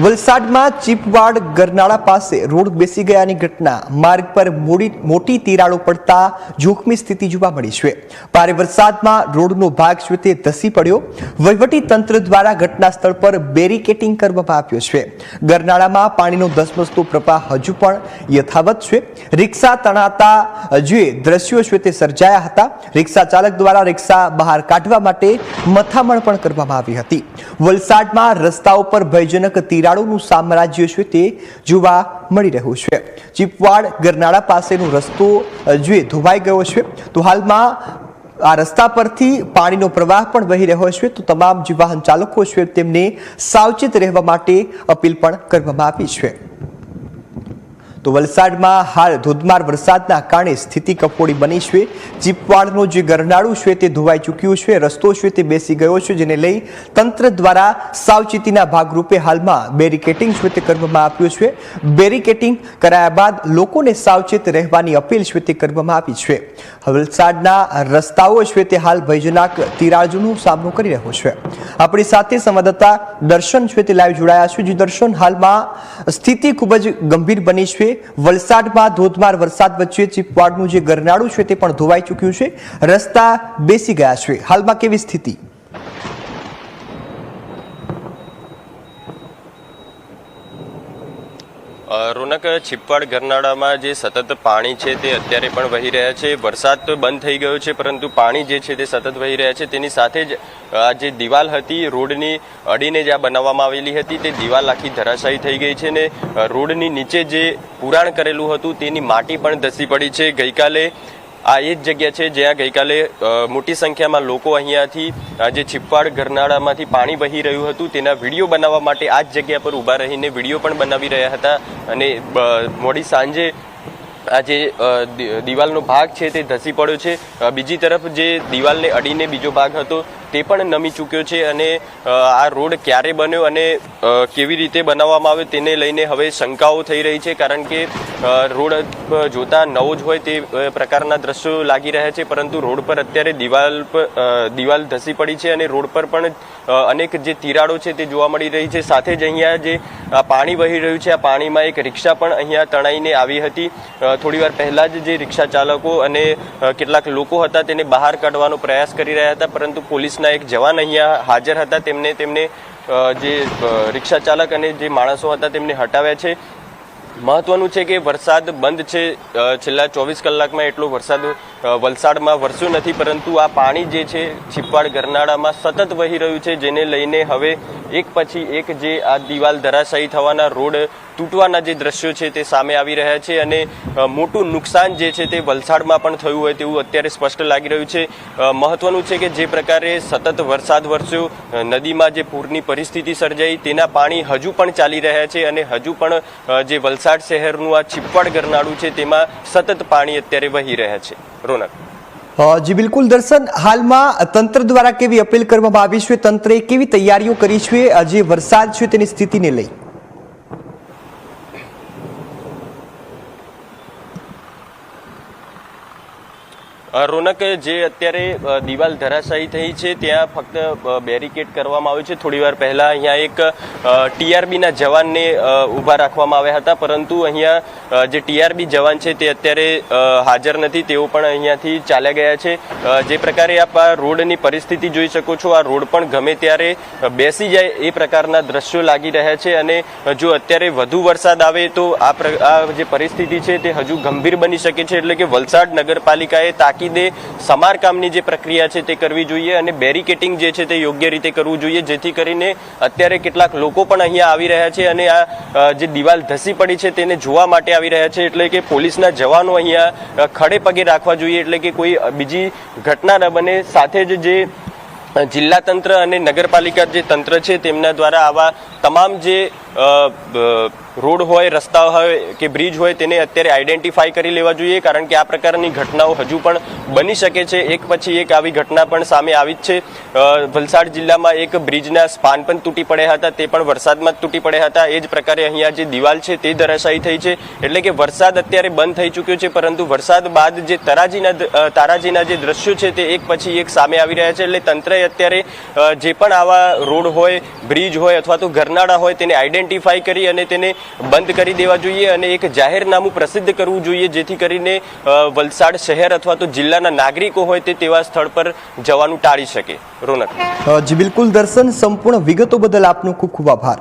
વલસાડમાં ચીપવાડ ગરનાળા પાસે રોડ બેસી ગયાની ઘટના માર્ગ પર મોટી તિરાડો પડતા જોખમી સ્થિતિ જોવા મળી છે। ભારે વરસાદમાં રોડનો ભાગ છે તે ધસી પડ્યો। વહીવટી તંત્ર દ્વારા ઘટના સ્થળ પર બેરિકેડિંગ કરવામાં આવ્યો છે। ગરનાળામાં પાણીનો ધસમસતો પ્રવાહ હજુ પણ યથાવત છે। રિક્ષા તણાતા જે દ્રશ્યો છે તે સર્જાયા હતા। રિક્ષા ચાલક દ્વારા રિક્ષા બહાર કાઢવા માટે મથામણ પણ કરવામાં આવી હતી। વલસાડમાં રસ્તાઓ પર ભયજનક તિરાડોનું સામ્રાજ્ય છે તે જોવા મળી રહ્યું છે। ચીપવાડ ગરનાળા પાસેનો રસ્તો જે ધોવાઈ ગયો છે તો હાલમાં આ રસ્તા પરથી પાણીનો પ્રવાહ પણ વહી રહ્યો છે તો તમામ જે વાહન ચાલકો છે તેમને સાવચેત રહેવા માટે અપીલ પણ કરવામાં આવી છે। તો વલસાડમાં હાલ ધોધમાર વરસાદના કારણે સ્થિતિ કફોડી બની છે। ચીપવાડનો જે ગરનાળું છે તે ધોવાઈ ચૂક્યું છે, રસ્તો છે તે બેસી ગયો છે, જેને લઈ તંત્ર દ્વારા સાવચેતીના ભાગરૂપે હાલમાં બેરિકેડિંગ છે તે કરવામાં આવ્યું છે। બેરિકેડિંગ કરાયા બાદ લોકોને સાવચેત રહેવાની અપીલ છે તે કરવામાં આવી છે। વલસાડના રસ્તાઓ છે તે હાલ ભયજનક તિરાડોનો સામનો કરી રહ્યો છે। આપણી સાથે સંવાદદાતા દર્શન છે તે લાઈવ જોડાયા છે। જે દર્શન, હાલમાં સ્થિતિ ખૂબ જ ગંભીર બની છે। વલસાડમાં ધોધમાર વરસાદ વચ્ચે ચીપવાડનું જે ગરનાળું છે તે પણ ધોવાઈ ચૂક્યું છે, રસ્તા બેસી ગયા છે, હાલમાં કેવી સ્થિતિ? રોનક, ચીપવાડ ગરનાળામાં જે સતત પાણી છે તે અત્યારે પણ વહી રહ્યા છે। વરસાદ તો બંધ થઈ ગયો છે પરંતુ પાણી જે છે તે સતત વહી રહ્યા છે। તેની સાથે જ આ જે દિવાલ હતી રોડની અડીને જ્યાં બનાવવામાં આવેલી હતી તે દિવાલ આખી ધરાશાયી થઈ ગઈ છે ને રોડની નીચે જે પુરાણ કરેલું હતું તેની માટી પણ ધસી પડી છે। ગઈકાલે આ એ જ જગ્યા છે જ્યાં ગઈકાલે મોટી સંખ્યામાં લોકો અહીંયાથી જે ચીપવાડ ગરનાળામાંથી પાણી વહી રહ્યું હતું તેના વિડીયો બનાવવા માટે આ જ જગ્યા પર ઊભા રહીને વિડીયો પણ બનાવી રહ્યા હતા। અને મોડી સાંજે આ જે દિવાલનો ભાગ છે તે ધસી પડ્યો છે। બીજી તરફ જે દિવાલને અડીને બીજો ભાગ હતો તે પણ નમી ચૂક્યો છે અને આ રોડ ક્યારે બન્યો અને કેવી રીતે બનાવવામાં આવ્યો તેને લઈને હવે શંકાઓ થઈ રહી છે, કારણ કે રોડ જોતા નવો જ હોય તે પ્રકારના દ્રશ્યો લાગી રહ્યા છે, પરંતુ રોડ પર અત્યારે દિવાલ ધસી પડી છે અને રોડ પર પણ અનેક જે તિરાડો છે તે જોવા મળી રહી છે। સાથે જ અહીંયા જે પાણી વહી રહ્યું છે આ પાણીમાં એક રિક્ષા પણ અહીંયા તણાઈને આવી હતી। થોડી વાર પહેલા જ જે રિક્ષા ચાલકો અને કેટલાક લોકો હતા તેને બહાર કાઢવાનો પ્રયાસ કરી રહ્યા હતા, પરંતુ પોલીસના એક જવાન અહીંયા હાજર હતા, તેમને જે રિક્ષા ચાલક અને જે માણસો હતા તેમને હટાવ્યા છે। મહત્વનું છે કે વરસાદ બંધ છે, છેલ્લા 24 કલાકમાં એટલો વરસાદ વલસાડમાં વરસ્યો નથી, પરંતુ આ પાણી જે છે ચીપવાડ ગરનાળામાં સતત વહી રહ્યું છે, જેને લઈને હવે એક પછી એક જે આ દિવાલ ધરાશાયી થવાના, રોડ તૂટવાના જે દ્રશ્યો છે તે સામે આવી રહ્યા છે અને મોટું નુકસાન જે છે તે વલસાડમાં પણ થયું હોય તેવું અત્યારે સ્પષ્ટ લાગી રહ્યું છે। મહત્વનું છે કે જે પ્રકારે સતત વરસાદ વરસ્યો, નદીમાં જે પૂરની પરિસ્થિતિ સર્જાઈ તેના પાણી હજુ પણ ચાલી રહ્યા છે અને હજુ પણ જે વલસાડ શહેરનું આ ચીપવાડ ગરનાળું છે તેમાં સતત પાણી અત્યારે વહી રહ્યા છે। રોનક, જી બિલકુલ દર્શન, હાલમાં તંત્ર દ્વારા કેવી અપીલ કરવામાં આવી છે, તંત્રે કેવી તૈયારીઓ કરી છે જે વરસાદ છે તેની સ્થિતિને લઈ? રોનક, જે અત્યારે દિવાલ ધરાશાયી થઈ છે ત્યાં ફક્ત બેરિકેડ કરવામાં આવ્યું છે। થોડી વાર પહેલા અહીંયા એક ટીઆરબીના જવાનને ઊભા રાખવામાં આવ્યા હતા, પરંતુ અહીંયા જે ટીઆરબી જવાન છે તે અત્યારે હાજર નથી, તેઓ પણ અહીંયાથી ચાલ્યા ગયા છે। જે પ્રકારે આપ આ રોડની પરિસ્થિતિ જોઈ શકો છો, આ રોડ પણ ગમે ત્યારે બેસી જાય એ પ્રકારના દ્રશ્યો લાગી રહ્યા છે અને જો અત્યારે વધુ વરસાદ આવે તો આ જે પરિસ્થિતિ છે તે હજુ ગંભીર બની શકે છે। એટલે કે વલસાડ નગરપાલિકાએ તાકીદે સમારકામની જે પ્રક્રિયા છે તે કરવી જોઈએ અને બેરિકેડિંગ જે છે તે યોગ્ય રીતે કરવું જોઈએ, જેથી કરીને અત્યારે કેટલાક લોકો પણ અહીંયા આવી રહ્યા છે અને આ જે દિવાલ ધસી પડી છે તેને જોવા માટે આવી રહ્યા છે। એટલે કે પોલીસના જવાનો અહીંયા ખડે પગે રાખવા જોઈએ, એટલે કે કોઈ બીજી ઘટના ન બને। સાથે જ જે જિલ્લા તંત્ર અને નગરપાલિકા જે તંત્ર છે તેમના દ્વારા આવા તમામ જે રોડ હોય, રસ્તા હોય કે બ્રિજ હોય તેને અત્યારે આઈડેન્ટિફાઈ કરી લેવા જોઈએ, કારણ કે આ પ્રકારની ઘટનાઓ હજુ પણ બની શકે છે. એક પછી એક આવી ઘટના પણ સામે આવી જ છે. વલસાડ જિલ્લામાં એક બ્રિજના સ્પાન પણ તૂટી પડ્યા હતા, તે પણ વરસાદમાં જ તૂટી પડ્યા હતા. એ જ પ્રકારે અહીંયા જે દિવાલ છે તે ધરાશાયી થઈ છે. એટલે કે વરસાદ અત્યારે બંધ થઈ ચૂક્યો છે, પરંતુ વરસાદ બાદ જે તારાજીના જે દ્રશ્યો છે તે એક પછી એક સામે આવી રહ્યા છે. એટલે તંત્રએ અત્યારે જે પણ આવા રોડ હોય, બ્રિજ હોય અથવા તો ગરનાળા હોય તેને આઈડેન્ટિફાઈ કરી અને તેને બંધ કરી દેવા જોઈએ અને એક જાહેરનામું પ્રસિદ્ધ કરવું જોઈએ, જેથી કરીને વલસાડ શહેર અથવા તો જિલ્લાના નાગરિકો હોય તે તેવા સ્થળ પર જવાનું ટાળી શકે. રોનક. જી બિલકુલ દર્શન, સંપૂર્ણ વિગતો બદલ આપનો ખૂબ ખૂબ આભાર.